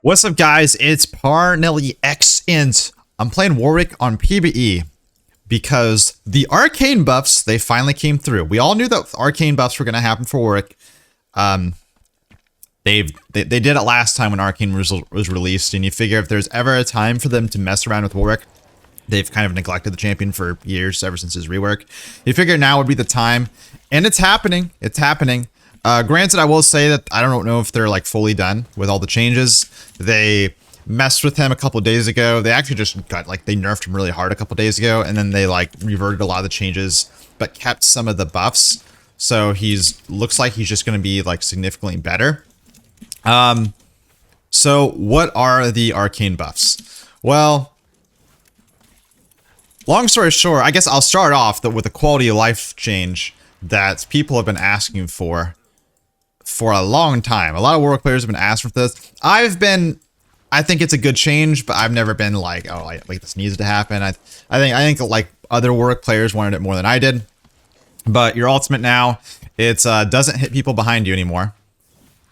What's up, guys? It's Parnellyx, and I'm playing Warwick on PvE because the Arcane Buffs, they finally came through. We all knew that Arcane Buffs were going to happen for Warwick. They did it last time when Arcane was released, and you figure if there's ever a time for them to mess around with Warwick, they've kind of neglected the champion for years, ever since his rework. You figure now would be the time, and it's happening. It's happening. Granted, I will say that I don't know if they're like fully done with all the changes. They messed with him a couple days ago. They actually just got they nerfed him really hard a couple days ago, and then they reverted a lot of the changes, but kept some of the buffs. So looks like he's just going to be significantly better. So what are the Arcane Buffs? Well, long story short, I guess I'll start off with a quality of life change that people have been asking for a long time. A lot of Warwick players have been asking for this. I think it's a good change, but I've never been this needs to happen. I think other Warwick players wanted it more than I did. But your ultimate now, it doesn't hit people behind you anymore.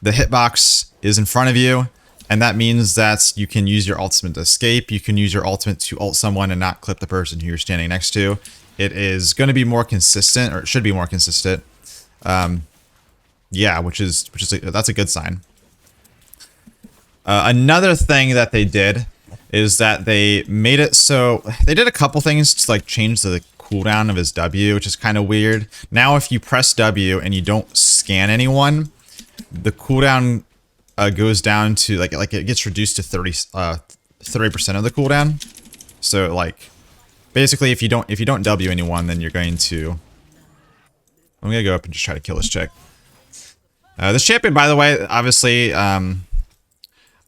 The hitbox is in front of you, and that means that you can use your ultimate to escape. You can use your ultimate to ult someone and not clip the person who you're standing next to. It is going to be more consistent, or it should be more consistent. Yeah, that's a good sign. Another thing that they did is that they made it so they did a couple things to change the cooldown of his W, which is kind of weird. Now, if you press W and you don't scan anyone, the cooldown goes down to it gets reduced to 30% of the cooldown. So basically, if you don't W anyone, then you're going to. I'm gonna go up and just try to kill this chick. This champion, by the way, obviously, a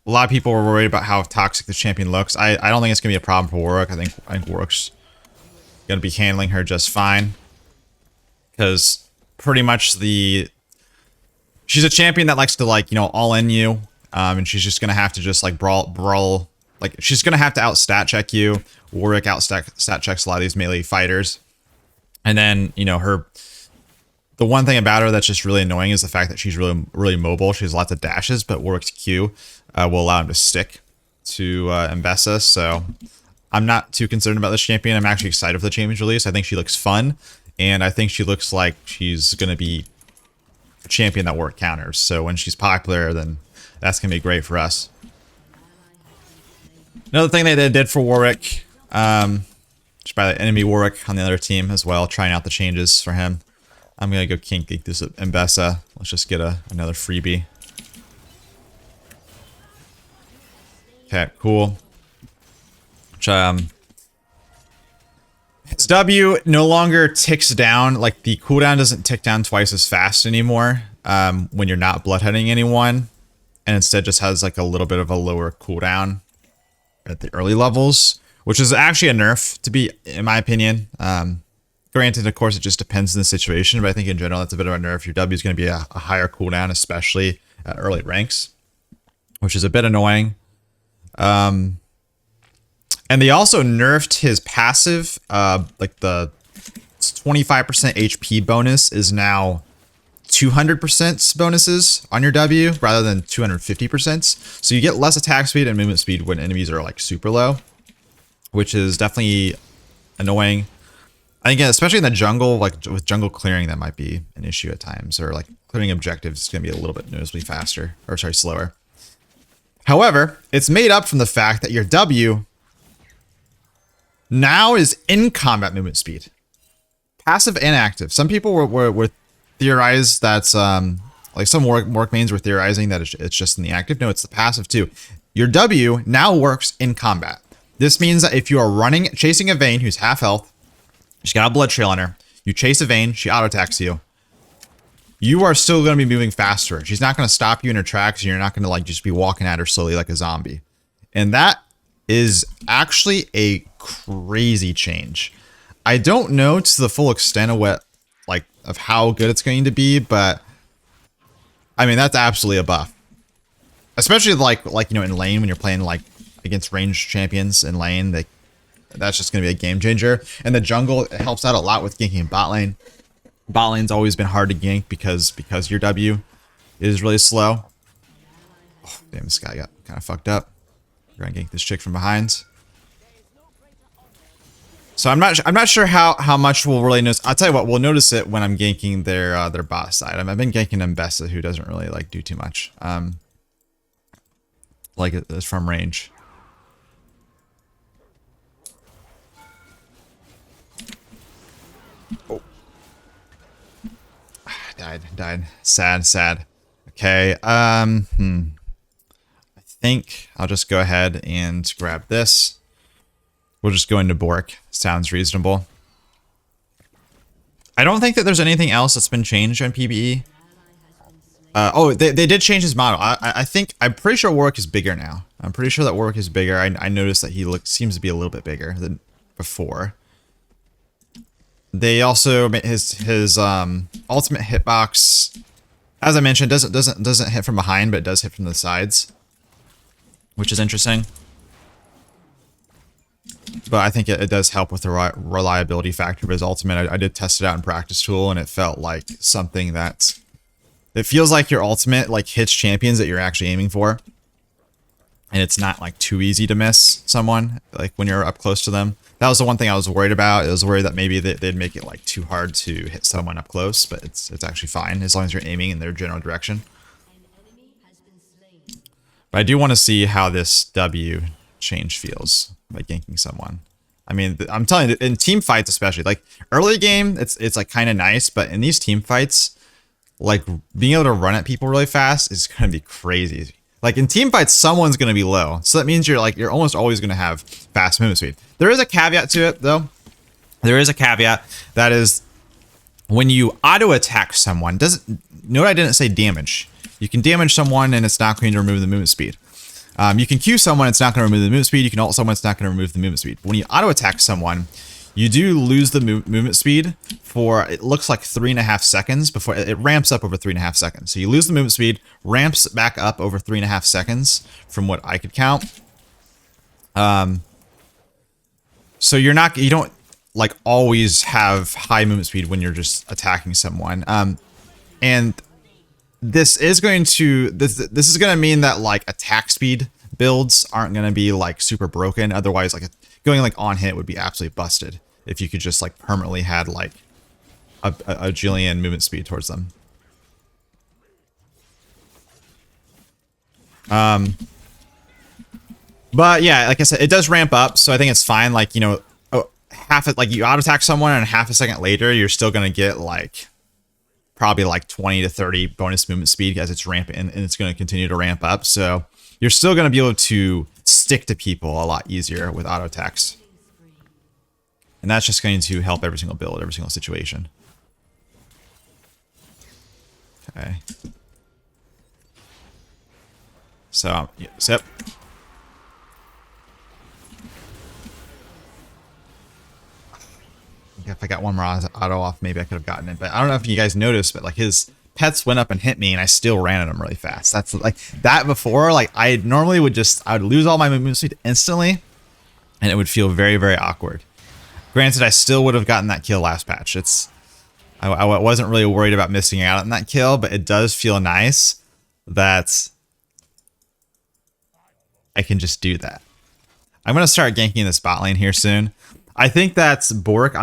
lot of people were worried about how toxic this champion looks. I don't think it's gonna be a problem for Warwick. I think Warwick's gonna be handling her just fine, because pretty much she's a champion that likes to all in you, and she's just gonna have to just brawl. She's gonna have to out stat check you. Warwick out stat checks a lot of these melee fighters, and then the one thing about her that's just really annoying is the fact that she's really mobile. She has lots of dashes, but Warwick's Q will allow him to stick to Mbessa. So I'm not too concerned about this champion. I'm actually excited for the champion's release. I think she looks fun, and I think she looks like she's gonna be a champion that Warwick counters. So when she's popular, then that's gonna be great for us. Another thing they did for Warwick, just by the enemy Warwick on the other team as well, trying out the changes for him. I'm gonna go Ganking this Mbessa. Let's just get another freebie. Okay, cool. His W no longer ticks down. The cooldown doesn't tick down twice as fast anymore when you're not bloodheading anyone, and instead just has a little bit of a lower cooldown at the early levels, which is actually a nerf, in my opinion. Granted, of course, it just depends on the situation, but I think in general that's a bit of a nerf. Your W is going to be a higher cooldown, especially at early ranks, which is a bit annoying. And they also nerfed his passive. The 25% HP bonus is now 200% bonuses on your W rather than 250%. So you get less attack speed and movement speed when enemies are super low, which is definitely annoying. I think, especially in the jungle, with jungle clearing, that might be an issue at times, or clearing objectives is going to be a little bit noticeably faster, or sorry, slower. However, it's made up from the fact that your W now is in combat movement speed, passive and active. Some people were theorized that some Warwick mains were theorizing that it's just in the active. No, it's the passive too. Your W now works in combat. This means that if you are chasing a Vayne who's half health, she's got a blood trail on her, you chase a Vayne, she auto attacks you, you are still going to be moving faster. She's not going to stop you in her tracks, and you're not going to just be walking at her slowly like a zombie. And that is actually a crazy change. I don't know to the full extent of of how good it's going to be, but I mean, that's absolutely a buff. Especially in lane, when you're playing against ranged champions in lane, that's just going to be a game changer. And the jungle, it helps out a lot with ganking bot lane. Bot lane's always been hard to gank because your W is really slow. Damn, this guy got kind of fucked up. We're gonna gank this chick from behind. So I'm not sure how much we'll really notice. I'll tell you what, we'll notice it when I'm ganking their bot side. I've been ganking Mbessa, who doesn't really like do too much. Like it's from range. Oh. Died. Sad. Okay. I think I'll just go ahead and grab this. We'll just go into Bork. Sounds reasonable. I don't think that there's anything else that's been changed on PBE. Oh, they did change his model. I'm pretty sure Warwick is bigger now. I'm pretty sure that Warwick is bigger. I noticed that he seems to be a little bit bigger than before. They also made his ultimate hitbox, as I mentioned, doesn't hit from behind, but it does hit from the sides, which is interesting. But I think it does help with the reliability factor of his ultimate. I did test it out in practice tool, and it felt like something that it feels like your ultimate like hits champions that you're actually aiming for, and it's not like too easy to miss someone like when you're up close to them. That was the one thing I was worried about. I was worried that maybe they'd make it like too hard to hit someone up close, but it's actually fine as long as you're aiming in their general direction. But I do want to see how this W change feels by ganking someone. I mean, I'm telling you, in team fights especially, like early game, it's like kind of nice, but in these team fights, like being able to run at people really fast is going to be crazy. Like in team fights, someone's going to be low, so that means you're almost always going to have fast movement speed. There is a caveat to it, though. There is a caveat that is when you auto attack someone. Note I didn't say damage. You can damage someone and it's not going to remove the movement speed. You can Q someone, it's not going to remove the movement speed. You can ult someone, it's not going to remove the movement speed. When you auto attack someone, you do lose the movement speed for, it looks like 3.5 seconds before it ramps up over 3.5 seconds. So you lose the movement speed, ramps back up over 3.5 seconds from what I could count. So you don't like always have high movement speed when you're just attacking someone. And this is going to mean that like attack speed builds aren't going to be like super broken. Otherwise, like going like on hit would be absolutely busted if you could just like permanently had like a Jillian movement speed towards them. But yeah, like I said, it does ramp up, so I think it's fine. Like, you know, like you auto attack someone and half a second later, you're still gonna get like probably like 20 to 30 bonus movement speed as it's ramping, and it's gonna continue to ramp up. So you're still gonna be able to stick to people a lot easier with auto attacks. And that's just going to help every single build, every single situation. Okay. So, yep. If I got one more auto off, maybe I could have gotten it. But I don't know if you guys noticed, but like his pets went up and hit me, and I still ran at him really fast. That's like that before. Like I normally I would lose all my movement speed instantly, and it would feel very, very awkward. Granted, I still would have gotten that kill last patch. I wasn't really worried about missing out on that kill, but it does feel nice that I can just do that. I'm going to start ganking this bot lane here soon. I think that's Bork.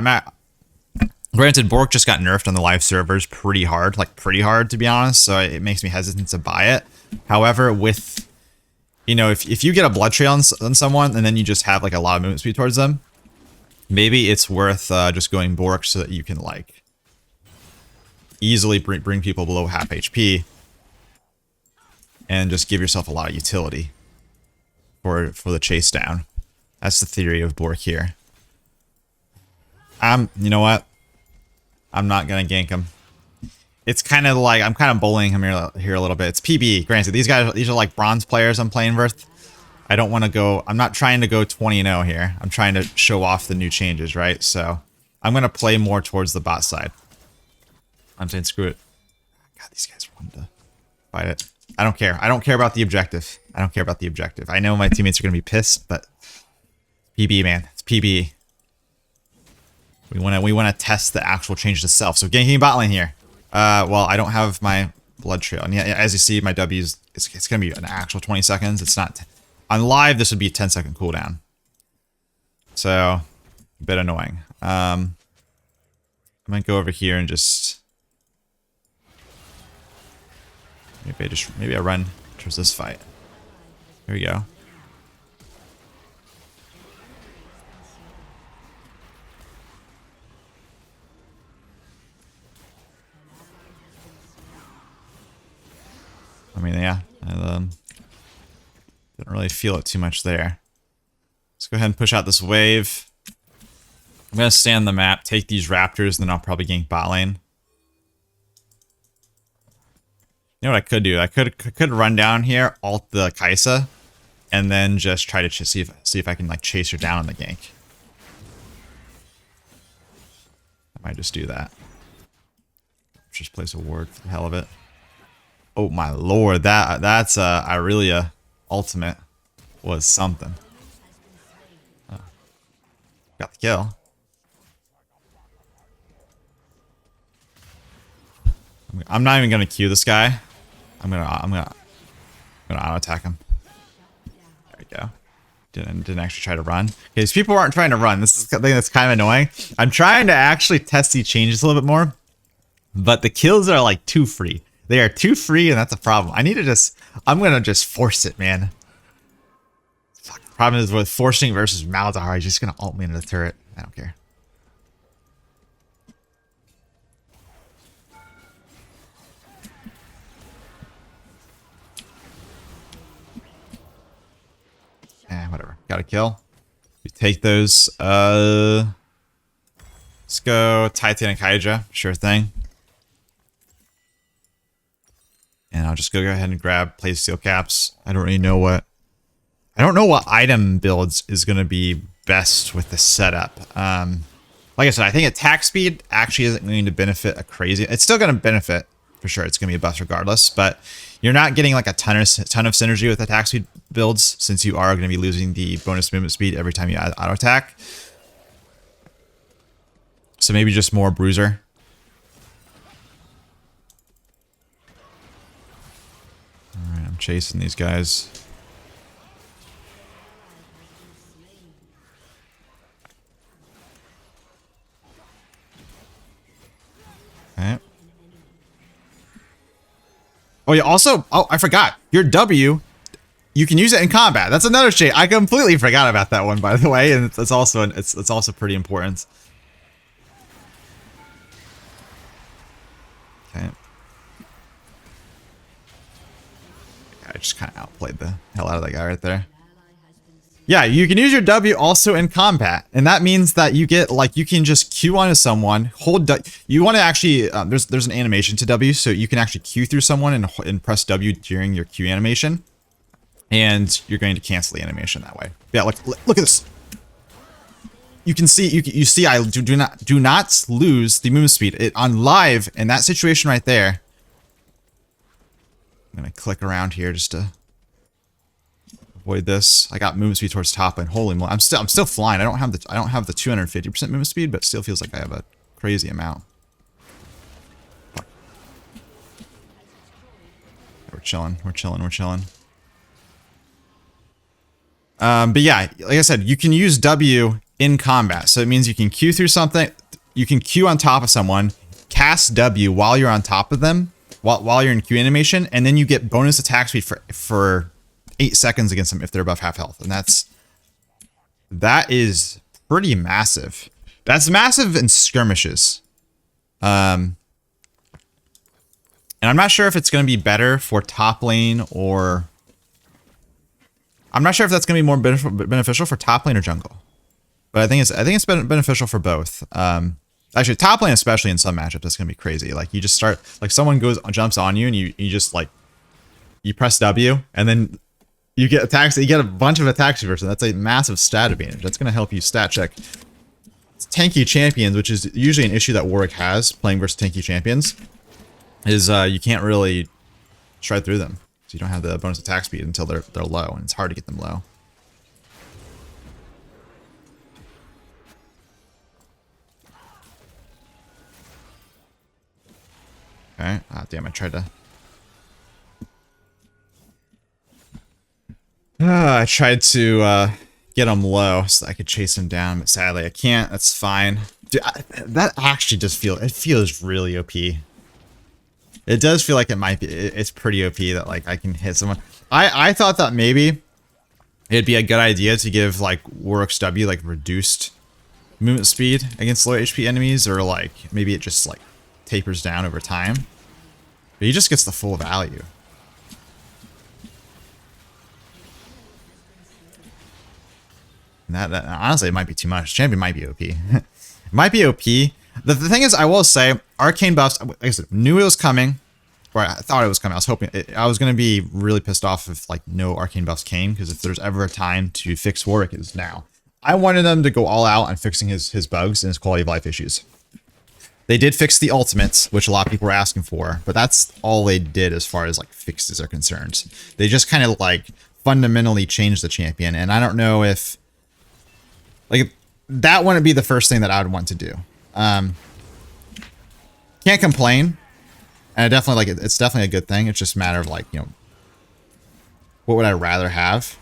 Granted, Bork just got nerfed on the live servers pretty hard, to be honest, so it makes me hesitant to buy it. However, with, you know, if you get a blood trail on someone and then you just have like a lot of movement speed towards them, maybe it's worth just going Bork so that you can like easily bring people below half HP and just give yourself a lot of utility for the chase down. That's the theory of Bork here. You know what? I'm not gonna gank him. It's kind of like I'm kind of bullying him here a little bit. It's PB. Granted, these are like bronze players I'm playing with. I don't want to go. I'm not trying to go 20-0 here. I'm trying to show off the new changes, right? So I'm gonna play more towards the bot side. I'm saying screw it. God, these guys wanted to fight it. I don't care. I don't care about the objective. I don't care about the objective. I know my teammates are gonna be pissed, but PB, man, it's PB. We want to test the actual changes itself. So ganking bot lane here. Well, I don't have my blood trail. And yeah, as you see, my W's, it's going to be an actual 20 seconds. It's not... On live, this would be a 10-second cooldown. So, a bit annoying. I might go over here and just... Maybe I run towards this fight. Here we go. I mean, yeah, I didn't really feel it too much there. Let's go ahead and push out this wave. I'm gonna stay on the map, take these raptors, and then I'll probably gank bot lane. You know what I could do? I could run down here, ult the Kai'Sa, and then just try to see if I can like chase her down on the gank. I might just do that. Just place a ward for the hell of it. Oh my lord, that's Irelia ultimate was something. Oh. Got the kill. I'm not even gonna Q this guy. I'm gonna auto attack him. There we go. Didn't actually try to run. Okay, these people aren't trying to run. This is the thing that's kind of annoying. I'm trying to actually test these changes a little bit more, but the kills are like too free. They are too free, and that's a problem. I need to just... I'm going to just force it, man. Fuck, the problem is with forcing versus Malzahar, he's just going to ult me into the turret. I don't care. Whatever. Got a kill. We take those. Let's go Titan and Kaija. Sure thing. And I'll just go ahead and place steel caps. I don't really know what... I don't know what item builds is going to be best with the setup. Like I said, I think attack speed actually isn't going to benefit a crazy... It's still going to benefit, for sure. It's going to be a buff regardless. But you're not getting like a ton of synergy with attack speed builds, since you are going to be losing the bonus movement speed every time you add auto attack. So maybe just more bruiser. Alright, I'm chasing these guys. Okay. Oh yeah, also, oh, I forgot. Your W, you can use it in combat. That's another shit. I completely forgot about that one, by the way, and it's also pretty important. Okay. I just kind of outplayed the hell out of that guy right there. Yeah, you can use your W also in combat, and that means that you get, like, you can just Q onto someone, hold you want to actually, there's an animation to W, so you can actually Q through someone and press W during your Q animation, and you're going to cancel the animation that way. Yeah, look at this. You can see, you see I do not lose the movement speed. On live, in that situation right there, I'm going to click around here just to avoid this. I got movement speed towards top, and holy moly, I'm still flying. I don't have the 250% movement speed, but it still feels like I have a crazy amount. Fuck. We're chilling. But yeah, like I said, you can use W in combat, so it means you can Q through something. You can Q on top of someone, cast W while you're on top of them, while you're in Q animation, and then you get bonus attack speed for 8 seconds against them if they're above half health. And that is pretty massive. That's massive in skirmishes. And I'm not sure if it's going to be better for top lane, or I'm not sure if that's going to be more beneficial for top lane or jungle. But I think it's beneficial for both. Actually, top lane especially in some matchups, that's going to be crazy. Like, you just start, like, someone jumps on you, and you just, like, you press W, and then you get attacks. You get a bunch of attacks versus. That's a massive stat advantage. That's going to help you stat check tanky champions, which is usually an issue that Warwick has playing versus tanky champions. Is you can't really shred through them, so you don't have the bonus attack speed until they're low, and it's hard to get them low. Okay. Ah, damn! I tried to I tried to get him low so I could chase him down, but sadly I can't. That's fine. Dude, that actually just feels really OP. It does feel like it might be. It's pretty OP that like I can hit someone. I thought that maybe it'd be a good idea to give like Warwick's W like reduced movement speed against low HP enemies, or like maybe it just like tapers down over time. But he just gets the full value. And that honestly, it might be too much. Champion might be OP. It might be OP. The thing is, I will say, Arcane Buffs, like I said, knew it was coming. Or I thought it was coming. I was hoping I was going to be really pissed off if like no Arcane Buffs came, because if there's ever a time to fix Warwick, it's now. I wanted them to go all out on fixing his bugs and his quality of life issues. They did fix the ultimates, which a lot of people were asking for, but that's all they did as far as like fixes are concerned. They just kind of like fundamentally changed the champion, and I don't know if like that wouldn't be the first thing that I would want to do. Can't complain. And I definitely like it. It's definitely a good thing. It's just a matter of like, you know, what would I rather have?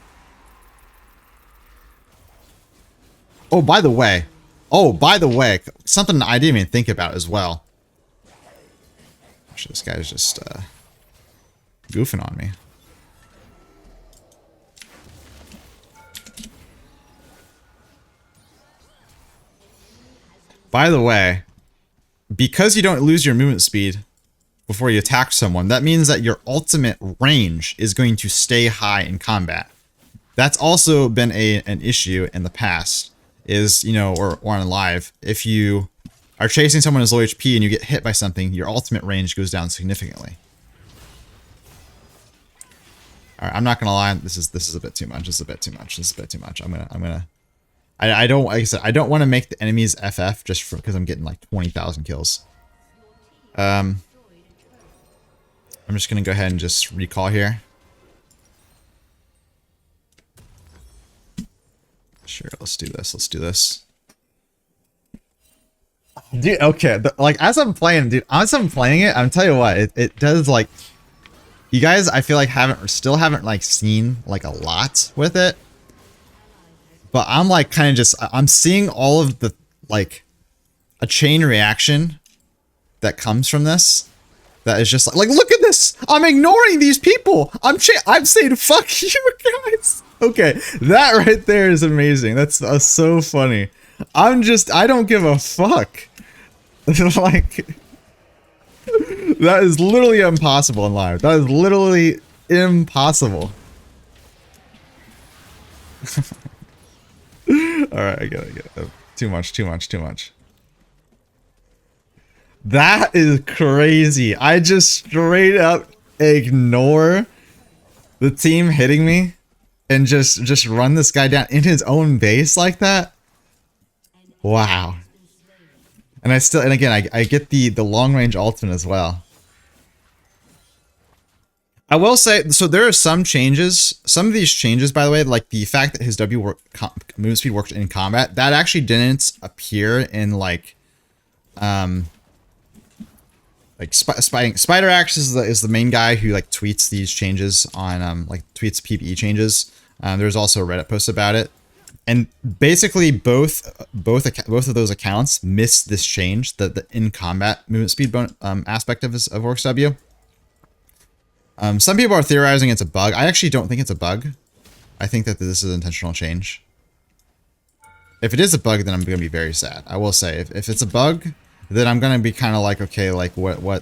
Oh, by the way, something I didn't even think about as well. Actually, this guy's just goofing on me. By the way, because you don't lose your movement speed before you attack someone, that means that your ultimate range is going to stay high in combat. That's also been an issue in the past, is, you know, or on live. If you are chasing someone as low HP and you get hit by something, your ultimate range goes down significantly. All right, I'm not gonna lie, this is a bit too much. This is a bit too much. This is a bit too much. I don't, like I said, I don't want to make the enemies FF just because I'm getting like 20,000 kills. I'm just going to go ahead and just recall here. Sure, let's do this. Let's do this. Dude, okay. Like, as I'm playing it, I'm telling you what, it does, like, you guys, I feel like still haven't, like, seen, like, a lot with it. But I'm, like, kind of just, I'm seeing all of the, like, a chain reaction that comes from this. That is just like, look at this! I'm ignoring these people! I'm saying, fuck you guys! Okay, that right there is amazing. That's so funny. I don't give a fuck. Like, that is literally impossible in live. That is literally impossible. Alright, I get it. Too much. That is crazy. I just straight up ignore the team hitting me and just run this guy down in his own base like that. Wow. And again, I get the long range ultimate as well. I will say, so there are some changes. Some of these changes, by the way, like the fact that his movement speed worked in combat, that actually didn't appear in like Spider-Axe is the main guy who like tweets these changes on like tweets PvE changes. There's also a Reddit post about it, and basically both of those accounts missed this change, the in combat movement speed aspect of Warwick's W. Some people are theorizing it's a bug. I actually don't think it's a bug. I think that this is an intentional change. If it is a bug, then I'm going to be very sad. I will say, if it's a bug, then I'm gonna be kind of like, okay, like what are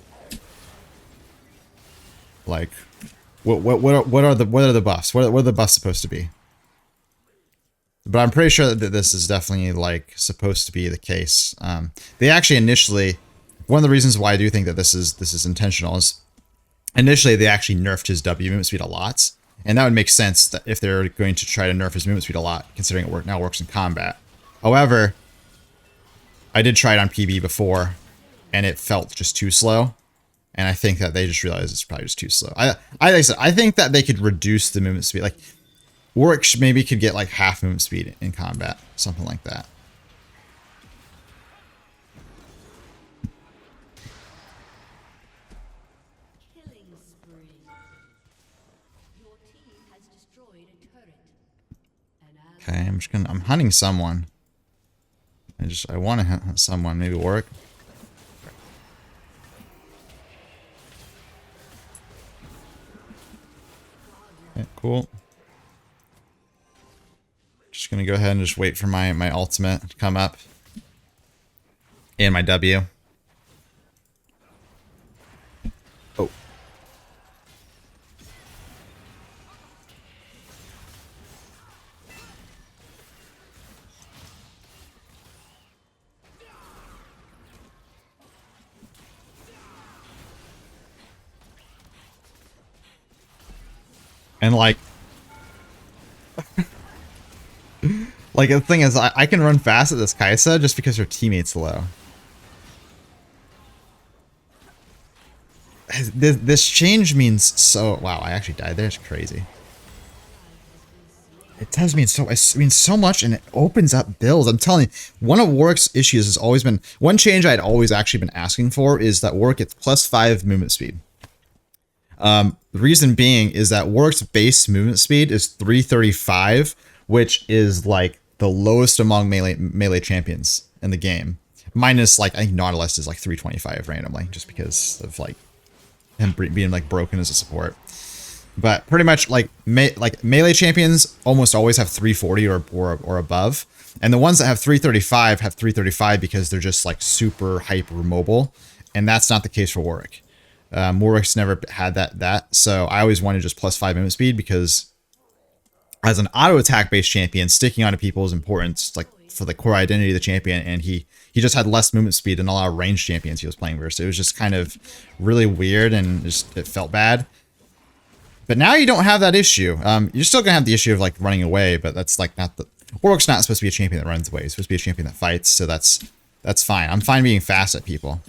the buffs? What are the buffs supposed to be? But I'm pretty sure that this is definitely like supposed to be the case. They actually initially, one of the reasons why I do think that this is intentional is initially they actually nerfed his W movement speed a lot, and that would make sense that if they're going to try to nerf his movement speed a lot, considering it now works in combat. However, I did try it on PB before, and it felt just too slow. And I think that they just realized it's probably just too slow. I think that they could reduce the movement speed. Like, Warwick maybe could get like half movement speed in combat, something like that. Killing spree. Your team has destroyed a turret. Okay, I'm hunting someone. I want to hunt someone, maybe Warwick. Okay, cool. Just gonna go ahead and just wait for my ultimate to come up. And my W. Oh. And like the thing is, I can run fast at this Kaisa just because her teammate's low. This change means so... Wow, I actually died there. It's crazy. It does mean so... It means so much, and it opens up builds. I'm telling you, one of Warwick's issues has always been... One change I'd always actually been asking for is that Warwick gets +5 movement speed. The reason being is that Warwick's base movement speed is 335, which is like the lowest among melee champions in the game. Minus, like, I think Nautilus is like 325 randomly, just because of like him being like broken as a support. But pretty much like melee champions almost always have 340 or above, and the ones that have 335 because they're just like super hyper mobile, and that's not the case for Warwick. Warwick's never had that, so I always wanted just +5 movement speed because as an auto attack based champion, sticking onto people is important, like for the core identity of the champion, and he just had less movement speed than a lot of ranged champions he was playing versus. It was just kind of really weird, and it felt bad. But now you don't have that issue. You're still gonna have the issue of like running away, but that's like not the... Warwick's not supposed to be a champion that runs away. He's supposed to be a champion that fights, so that's fine. I'm fine being fast at people.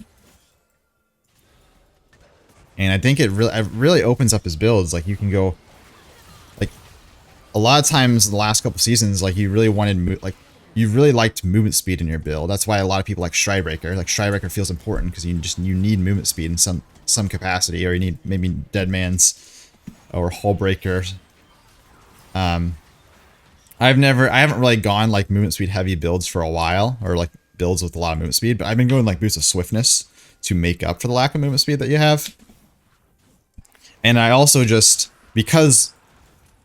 And I think it really opens up his builds. Like, you can go... Like, a lot of times in the last couple seasons, like, you really liked movement speed in your build. That's why a lot of people like Stridebreaker. Like, Stridebreaker feels important because you need movement speed in some capacity, or you need maybe Deadman's or Hullbreaker. I haven't really gone like movement speed heavy builds for a while, or like builds with a lot of movement speed, but I've been going like boosts of swiftness to make up for the lack of movement speed that you have. And I also just, because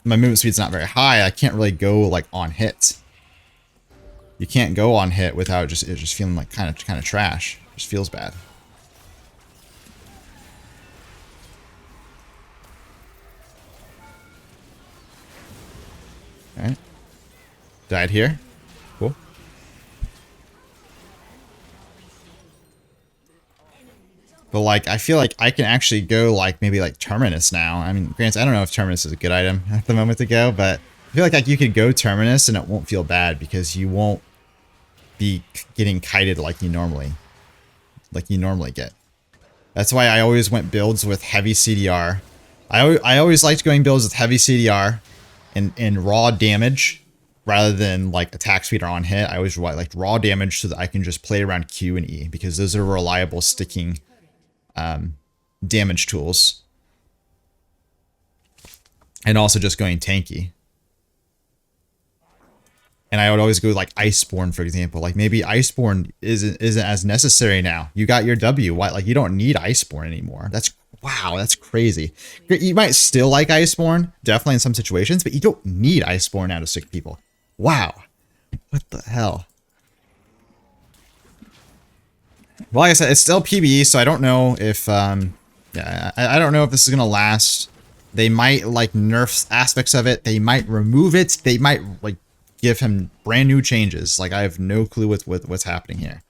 my movement speed's not very high, I can't really go like on hit. You can't go on hit without it just feeling like kind of trash. It just feels bad. Alright. Died here. Cool. But like, I feel like I can actually go like maybe like Terminus now. I mean, granted, I don't know if Terminus is a good item at the moment to go, but I feel like you could go Terminus and it won't feel bad because you won't be getting kited like you normally get. That's why I always went builds with heavy CDR. I always liked going builds with heavy CDR and raw damage rather than like attack speed or on hit. I always like raw damage so that I can just play around Q and E because those are reliable sticking damage tools. And also just going tanky. And I would always go like Iceborne, for example. Like maybe Iceborne isn't as necessary now. You got your W. Why? Like you don't need Iceborne anymore. Wow, that's crazy. You might still like Iceborne, definitely in some situations, but you don't need Iceborne now to stick people. Wow. What the hell? Well, like I said, it's still PvE, so I don't know if, yeah, I don't know if this is going to last. They might, like, nerf aspects of it. They might remove it. They might, like, give him brand new changes. Like, I have no clue what's happening here.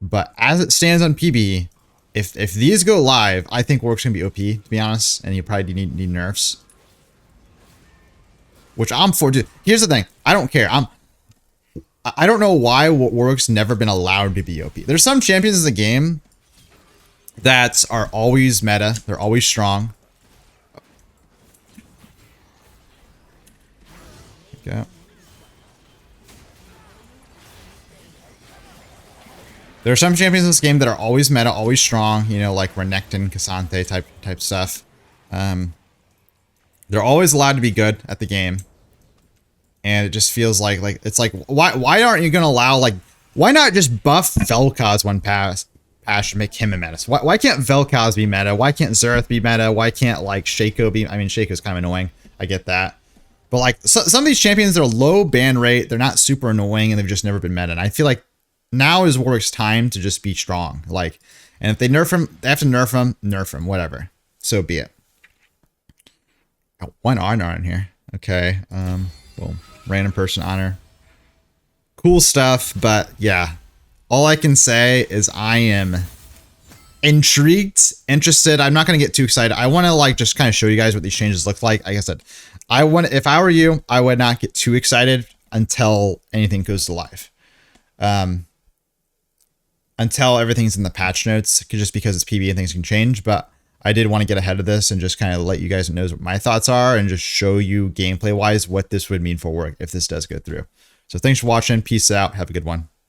But as it stands on PvE, if these go live, I think Warwick's going to be OP, to be honest, and you probably need nerfs. Which I'm for. Dude, here's the thing. I don't care. I don't know why Warwick's never been allowed to be OP. There's some champions in the game that are always meta. They're always strong. Okay. There are some champions in this game that are always meta, always strong. You know, like Renekton, Cassante type stuff. They're always allowed to be good at the game. And it just feels like it's like why aren't you gonna allow like why not just buff Vel'Koz one patch to make him a menace? Why can't Vel'Koz be meta? Why can't Xerath be meta? Why can't like Shaco be? I mean, Shaco's kind of annoying. I get that. But like some of these champions, they're low ban rate. They're not super annoying and they've just never been meta. And I feel like now is Warwick's time to just be strong. Like, and if they nerf him, they have to nerf him, whatever. So be it. Got one honor in here. Okay. Boom. Random person honor. Cool stuff. But yeah, all I can say is I am intrigued, interested. I'm not going to get too excited. I want to like just kind of show you guys what these changes look like. Like I said, if I were you, I would not get too excited until anything goes to live. Until everything's in the patch notes, just because it's PB and things can change. But I did want to get ahead of this and just kind of let you guys know what my thoughts are and just show you gameplay wise what this would mean for Warwick if this does go through. So thanks for watching. Peace out. Have a good one.